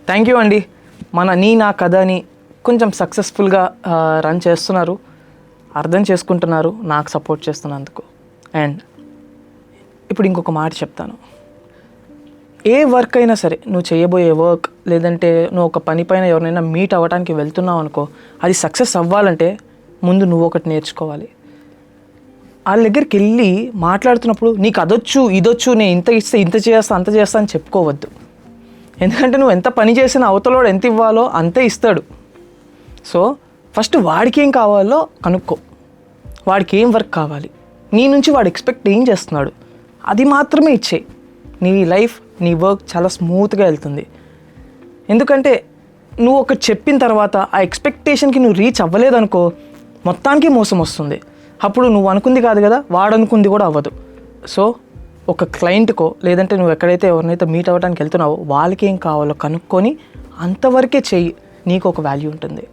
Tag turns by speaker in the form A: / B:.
A: Thank you అండి. నా కథని కొంచెం సక్సెస్ఫుల్గా రన్ చేస్తున్నారు, అర్థం చేసుకుంటున్నారు, నాకు సపోర్ట్ చేస్తున్నందుకు. అండ్ ఇప్పుడు ఇంకొక మాట చెప్తాను. ఏ వర్క్ అయినా సరే, నువ్వు చేయబోయే వర్క్ లేదంటే నువ్వు ఒక పని పైన ఎవరినైనా మీట్ అవ్వడానికి వెళ్తున్నావు అనుకో, అది సక్సెస్ అవ్వాలంటే ముందు నువ్వు ఒకటి నేర్చుకోవాలి. వాళ్ళ దగ్గరికి వెళ్ళి మాట్లాడుతున్నప్పుడు నీకు అదొచ్చు ఇదొచ్చు, నేను ఇంత ఇస్తే ఇంత చేస్తా అంత చేస్తా అని చెప్పుకోవద్దు. ఎందుకంటే నువ్వు ఎంత పని చేసినా అవతలోడు ఎంత ఇవ్వాలో అంతే ఇస్తాడు. సో ఫస్ట్ వాడికి ఏం కావాలో కనుక్కో, వాడికి ఏం వర్క్ కావాలి, నీ నుంచి వాడు ఎక్స్పెక్ట్ ఏం చేస్తున్నాడు, అది మాత్రమే ఇచ్చేయి. నీ లైఫ్ నీ వర్క్ చాలా స్మూత్గా వెళ్తుంది. ఎందుకంటే నువ్వు ఒకటి చెప్పిన తర్వాత ఆ ఎక్స్పెక్టేషన్కి నువ్వు రీచ్ అవ్వలేదనుకో, మొత్తానికి మోసం వస్తుంది. అప్పుడు నువ్వు అనుకుంది కాదు కదా, వాడు అనుకుంది కూడా అవ్వదు. సో ఒక క్లయింట్కో లేదంటే నువ్వు ఎక్కడైతే ఎవరినైతే మీట్ అవ్వడానికి వెళ్తున్నావో వాళ్ళకి ఏం కావాలో కనుక్కొని అంతవరకే చెయ్యి, నీకు ఒక వాల్యూ ఉంటుంది.